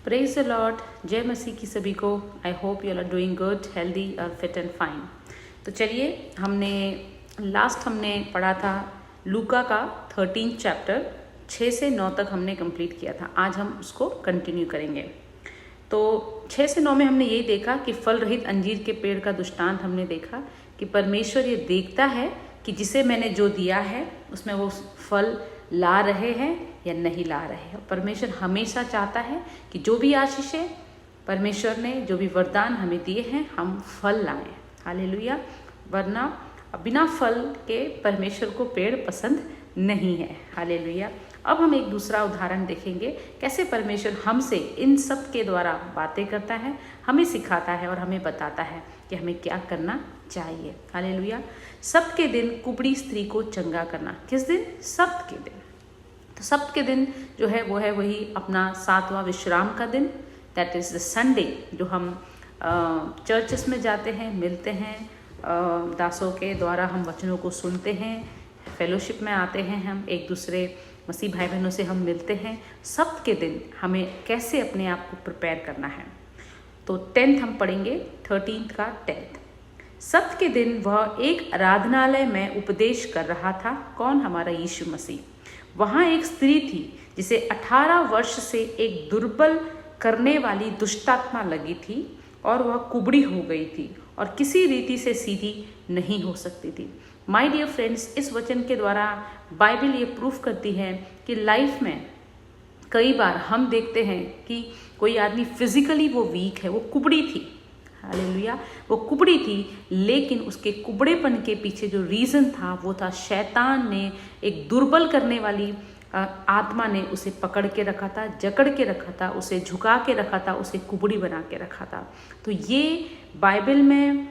Praise the Lord. जय मसीह की सभी को। I hope you are doing good, healthy और फिट एंड फाइन। तो चलिए, हमने पढ़ा था लूका का 13 चैप्टर, 6 से 9 तक हमने कंप्लीट किया था। आज हम उसको कंटिन्यू करेंगे। तो 6 से 9 में हमने यही देखा कि फल रहित अंजीर के पेड़ का दृष्टांत हमने देखा कि परमेश्वर ये देखता है कि जिसे मैंने जो दिया है उसमें वो फल ला रहे हैं या नहीं ला रहे हैं। परमेश्वर हमेशा चाहता है कि जो भी आशीषें परमेश्वर ने, जो भी वरदान हमें दिए हैं, हम फल लाएं। हालेलुया। वरना बिना फल के परमेश्वर को पेड़ पसंद नहीं है। हालेलुया। अब हम एक दूसरा उदाहरण देखेंगे, कैसे परमेश्वर हमसे इन सब के द्वारा बातें करता है, हमें सिखाता है और हमें बताता है कि हमें क्या करना चाहिए। हालेलुया। सब्त के दिन कुबड़ी स्त्री को चंगा करना। किस दिन? सब्त के दिन। तो सब्त के दिन जो है वो है वही अपना 7वां विश्राम का दिन, दैट इज़ द संडे, जो हम चर्चेस में जाते हैं, मिलते हैं, दासों के द्वारा हम वचनों को सुनते हैं, फेलोशिप में आते हैं, हम एक दूसरे मसीह भाई बहनों से हम मिलते हैं। सब्त के दिन हमें कैसे अपने आप को प्रिपेयर करना है। तो 10th हम पढ़ेंगे, 13th का 10th। सब्त के दिन वह एक आराधनालय में उपदेश कर रहा था। कौन? हमारा यीशु मसीह। वहाँ एक स्त्री थी जिसे 18 वर्ष से एक दुर्बल करने वाली दुष्टात्मा लगी थी और वह कुबड़ी हो गई थी और किसी रीति से सीधी नहीं हो सकती थी। माय डियर फ्रेंड्स, इस वचन के द्वारा बाइबल ये प्रूफ करती है कि लाइफ में कई बार हम देखते हैं कि कोई आदमी फिजिकली वो वीक है, वो कुबड़ी थी। हालेलुया। वो कुबड़ी थी, लेकिन उसके कुबड़ेपन के पीछे जो रीज़न था वो था शैतान ने, एक दुर्बल करने वाली आत्मा ने उसे पकड़ के रखा था, जकड़ के रखा था, उसे झुका के रखा था, उसे कुबड़ी बना के रखा था। तो ये बाइबल में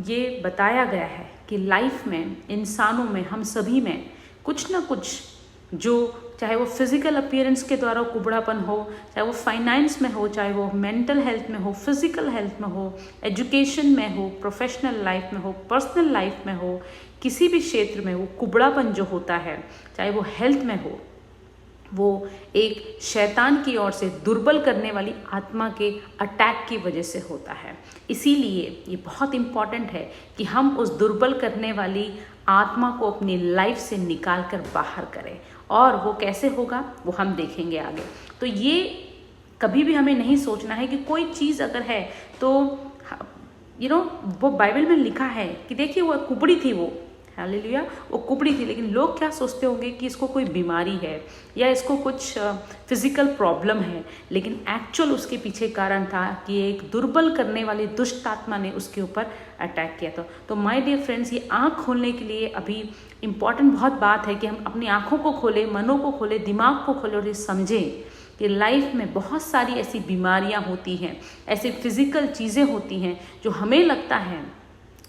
ये बताया गया है कि लाइफ में, इंसानों में, हम सभी में कुछ ना कुछ, जो चाहे वो फिजिकल अपीयरेंस के द्वारा कुबड़ापन हो, चाहे वो फाइनेंस में हो, चाहे वो मेंटल हेल्थ में हो, फिजिकल हेल्थ में हो, एजुकेशन में हो, प्रोफेशनल लाइफ में हो, पर्सनल लाइफ में हो, किसी भी क्षेत्र में वो कुबड़ापन जो होता है, चाहे वो हेल्थ में हो, वो एक शैतान की ओर से दुर्बल करने वाली आत्मा के अटैक की वजह से होता है। इसीलिए ये बहुत इम्पॉर्टेंट है कि हम उस दुर्बल करने वाली आत्मा को अपनी लाइफ से निकाल कर बाहर करें। और वो कैसे होगा वो हम देखेंगे आगे। तो ये कभी भी हमें नहीं सोचना है कि कोई चीज़ अगर है तो वो बाइबल में लिखा है कि देखिए वो कुबड़ी थी, वो हालेलुया, वो कुबड़ी थी, लेकिन लोग क्या सोचते होंगे कि इसको कोई बीमारी है या इसको कुछ फिजिकल प्रॉब्लम है, लेकिन एक्चुअल उसके पीछे कारण था कि एक दुर्बल करने वाली दुष्ट आत्मा ने उसके ऊपर अटैक किया था। तो माय डियर फ्रेंड्स, ये आँख खोलने के लिए अभी इम्पॉर्टेंट बहुत बात है कि हम अपनी आँखों को खोलें, मनों को खोलें, दिमाग को खोलें और ये समझें कि लाइफ में बहुत सारी ऐसी बीमारियाँ होती हैं, ऐसी फिजिकल चीज़ें होती हैं जो हमें लगता है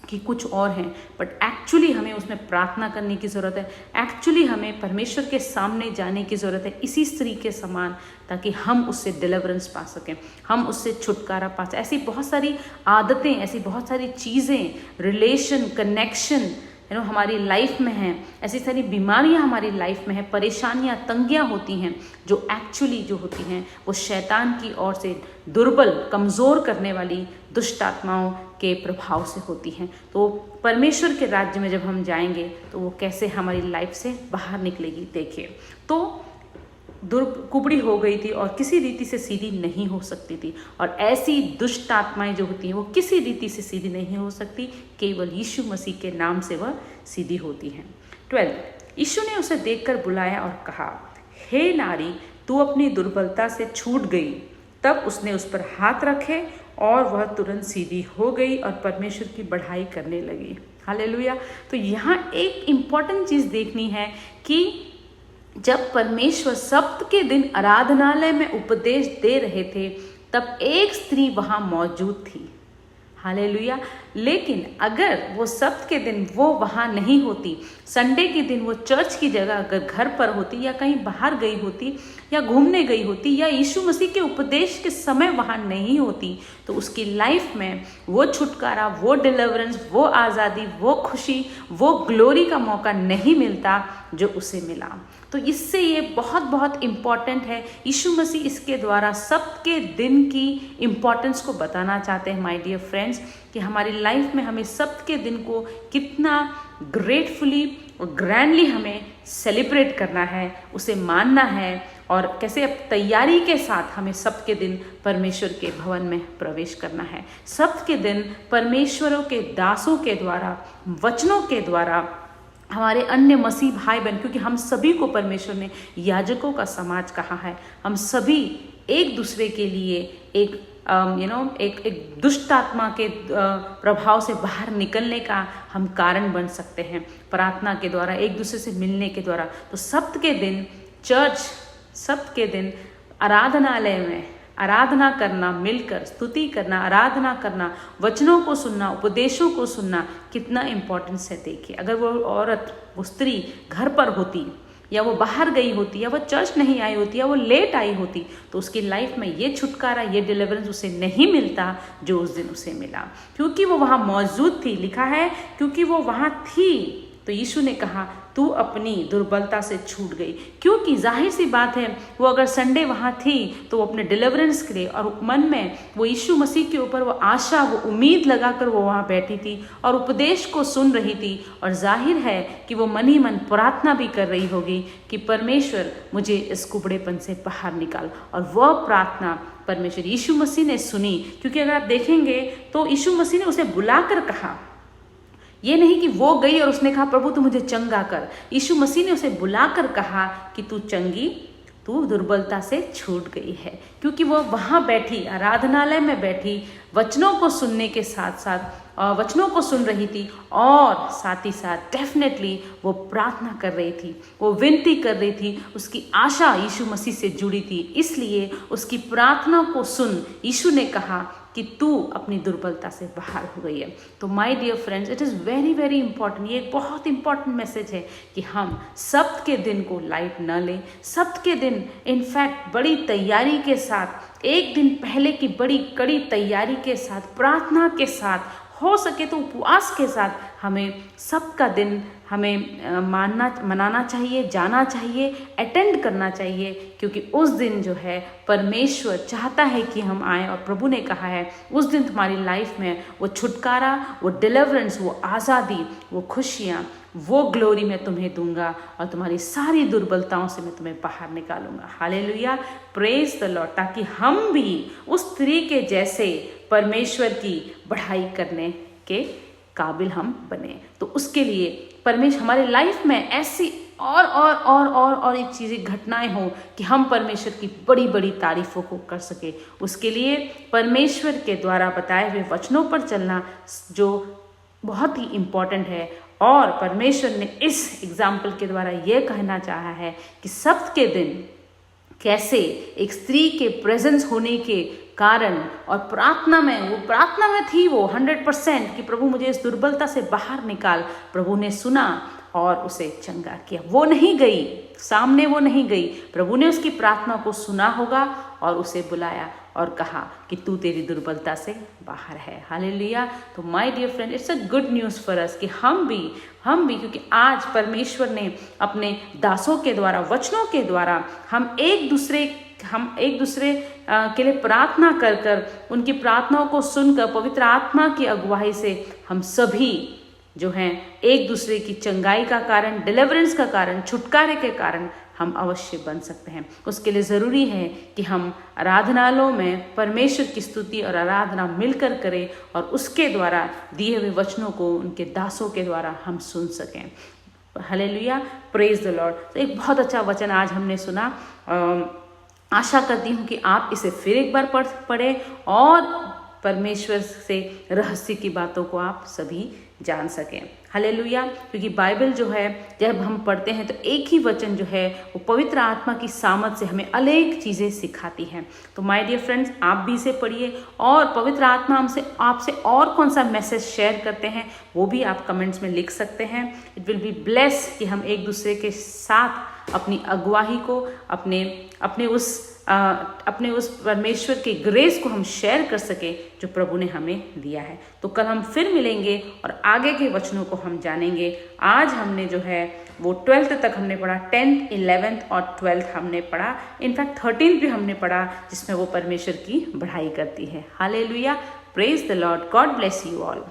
कि कुछ और हैं, बट एक्चुअली हमें उसमें प्रार्थना करने की ज़रूरत है। एक्चुअली हमें परमेश्वर के सामने जाने की ज़रूरत है, इसी स्त्री के समान, ताकि हम उससे डिलीवरेंस पा सकें, हम उससे छुटकारा पा सकें। ऐसी बहुत सारी आदतें, ऐसी बहुत सारी चीज़ें, रिलेशन, कनेक्शन हमारी लाइफ में हैं, ऐसी सारी बीमारियां हमारी लाइफ में हैं, परेशानियां, तंगियां होती हैं, जो एक्चुअली जो होती हैं वो शैतान की ओर से दुर्बल, कमज़ोर करने वाली दुष्ट आत्माओं के प्रभाव से होती हैं। तो परमेश्वर के राज्य में जब हम जाएंगे तो वो कैसे हमारी लाइफ से बाहर निकलेगी। देखिए, तो कुबड़ी हो गई थी और किसी रीति से सीधी नहीं हो सकती थी, और ऐसी दुष्ट आत्माएं जो होती हैं वो किसी रीति से सीधी नहीं हो सकती, केवल यीशु मसीह के नाम से वह सीधी होती हैं। 12, यीशु ने उसे देखकर बुलाया और कहा, हे नारी, तू अपनी दुर्बलता से छूट गई। तब उसने उस पर हाथ रखे और वह तुरंत सीधी हो गई और परमेश्वर की बढ़ाई करने लगी। हालेलुया। तो यहाँ एक इम्पॉर्टेंट चीज़ देखनी है कि जब परमेश्वर सब्त के दिन आराधनालय में उपदेश दे रहे थे, तब एक स्त्री वहाँ मौजूद थी। हालेलुया। लेकिन अगर वो सब्त के दिन वो वहाँ नहीं होती, संडे के दिन वो चर्च की जगह अगर घर पर होती या कहीं बाहर गई होती या घूमने गई होती या यीशु मसीह के उपदेश के समय वहाँ नहीं होती, तो उसकी लाइफ में वो छुटकारा, वो डिलीवरेंस, वो आज़ादी, वो खुशी, वो ग्लोरी का मौका नहीं मिलता जो उसे मिला। तो इससे ये बहुत बहुत इम्पॉर्टेंट है। यीशु मसीह इसके द्वारा सबके दिन की इम्पॉर्टेंस को बताना चाहते हैं माय डियर फ्रेंड्स, कि हमारी लाइफ में हमें सबके दिन को कितना ग्रेटफुली और ग्रैंडली हमें सेलिब्रेट करना है, उसे मानना है, और कैसे अब तैयारी के साथ हमें सबके दिन परमेश्वर के भवन में प्रवेश करना है। सबके दिन परमेश्वरों के दासों के द्वारा, वचनों के द्वारा, हमारे अन्य मसीह भाई बहन, क्योंकि हम सभी को परमेश्वर ने याजकों का समाज कहा है, हम सभी एक दूसरे के लिए एक एक दुष्ट आत्मा के प्रभाव से बाहर निकलने का हम कारण बन सकते हैं प्रार्थना के द्वारा, एक दूसरे से मिलने के द्वारा। तो सब्त के दिन चर्च, सब्त के दिन आराधनालय में आराधना करना, मिलकर स्तुति करना, आराधना करना, वचनों को सुनना, उपदेशों को सुनना कितना इम्पोर्टेंस है। देखिए, अगर वो औरत, वो स्त्री घर पर होती, या वो बाहर गई होती, या वो चर्च नहीं आई होती, या वो लेट आई होती, तो उसकी लाइफ में ये छुटकारा, ये डिलीवरेंस उसे नहीं मिलता जो उस दिन उसे मिला, क्योंकि वो वहाँ मौजूद थी। लिखा है क्योंकि वो वहाँ थी, तो यीशु ने कहा तू अपनी दुर्बलता से छूट गई। क्योंकि जाहिर सी बात है, वो अगर संडे वहाँ थी तो वो अपने डिलीवरेंस के लिए और मन में वो यीशु मसीह के ऊपर वो आशा, वो उम्मीद लगाकर वो वहाँ बैठी थी और उपदेश को सुन रही थी। और जाहिर है कि वो मन ही मन प्रार्थना भी कर रही होगी कि परमेश्वर मुझे इस कुबड़ेपन से बाहर निकाल। और वह प्रार्थना परमेश्वर यीशु मसीह ने सुनी, क्योंकि अगर आप देखेंगे तो यीशु मसीह ने उसे बुलाकर कहा, ये नहीं कि वो गई और उसने कहा प्रभु तू मुझे चंगा कर। यीशु मसीह ने उसे बुलाकर कहा कि तू चंगी, तू दुर्बलता से छूट गई है, क्योंकि वो वहाँ बैठी, आराधनालय में बैठी, वचनों को सुनने के साथ साथ वचनों को सुन रही थी, और साथ ही साथ डेफिनेटली वो प्रार्थना कर रही थी, वो विनती कर रही थी, उसकी आशा यीशु मसीह से जुड़ी थी। इसलिए उसकी प्रार्थना को सुन यीशु ने कहा कि तू अपनी दुर्बलता से बाहर हो गई है। तो my dear friends, it is very very important, ये एक बहुत इंपॉर्टेंट मैसेज है कि हम सब्त के दिन को लाइट न लें। सब्त के दिन इनफैक्ट बड़ी तैयारी के साथ, एक दिन पहले की बड़ी कड़ी तैयारी के साथ, प्रार्थना के साथ, हो सके तो उपवास के साथ हमें सबका दिन हमें मनाना चाहिए, जाना चाहिए, अटेंड करना चाहिए, क्योंकि उस दिन जो है परमेश्वर चाहता है कि हम आए। और प्रभु ने कहा है उस दिन तुम्हारी लाइफ में वो छुटकारा, वो डिलीवरेंस, वो आज़ादी, वो खुशियाँ, वो ग्लोरी मैं तुम्हें दूंगा और तुम्हारी सारी दुर्बलताओं से मैं तुम्हें बाहर निकालूंगा। Hallelujah, praise the Lord. ताकि हम भी उस स्त्री के जैसे परमेश्वर की बढ़ाई करने के काबिल हम बने। तो उसके लिए परमेश्वर हमारे लाइफ में ऐसी और एक चीज़ें, घटनाएं हो कि हम परमेश्वर की बड़ी बड़ी तारीफों को कर सके। उसके लिए परमेश्वर के द्वारा बताए हुए वचनों पर चलना जो बहुत ही इम्पोर्टेंट है। और परमेश्वर ने इस एग्जाम्पल के द्वारा ये कहना चाहा है कि सब्त के दिन कैसे एक स्त्री के प्रेजेंस होने के कारण और प्रार्थना में, वो प्रार्थना में थी वो 100% कि प्रभु मुझे इस दुर्बलता से बाहर निकाल। प्रभु ने सुना और उसे चंगा किया। वो नहीं गई सामने, वो नहीं गई, प्रभु ने उसकी प्रार्थना को सुना होगा और उसे बुलाया और कहा कि तू तेरी दुर्बलता से बाहर है। हालेलुया। तो my dear friend, it's a good news for us कि हम भी क्योंकि आज परमेश्वर ने अपने दासों के द्वारा, वचनों के द्वारा हम एक दूसरे के लिए प्रार्थना कर कर, उनकी प्रार्थनाओं को सुनकर, पवित्र आत्मा की अगुवाई से हम सभी जो हैं एक दूसरे की चंगाई का कारण, डिलीवरेंस का कारण, छुटकारे के कारण हम अवश्य बन सकते हैं। उसके लिए ज़रूरी है कि हम आराधनालयों में परमेश्वर की स्तुति और आराधना मिलकर करें और उसके द्वारा दिए हुए वचनों को उनके दासों के द्वारा हम सुन सकें। Hallelujah, praise the Lord. तो एक बहुत अच्छा वचन आज हमने सुना। आशा करती हूँ कि आप इसे फिर एक बार पढ़ें और परमेश्वर से रहस्य की बातों को आप सभी जान सकें। हालेलुया। क्योंकि बाइबल जो है जब हम पढ़ते हैं तो एक ही वचन जो है वो पवित्र आत्मा की सामर्थ से हमें अनेक चीज़ें सिखाती हैं। तो माय डियर फ्रेंड्स, आप भी इसे पढ़िए और पवित्र आत्मा हमसे आपसे और कौन सा मैसेज शेयर करते हैं वो भी आप कमेंट्स में लिख सकते हैं। इट विल बी ब्लेस कि हम एक दूसरे के साथ अपनी अगुवाही को अपने उस परमेश्वर के ग्रेस को हम शेयर कर सके जो प्रभु ने हमें दिया है। तो कल हम फिर मिलेंगे और आगे के वचनों को हम जानेंगे। आज हमने जो है वो 12th तक हमने पढ़ा, 10th, 11th और 12th हमने पढ़ा। इनफैक्ट 13th भी हमने पढ़ा जिसमें वो परमेश्वर की बढ़ाई करती है। Hallelujah, praise the Lord, God bless you all.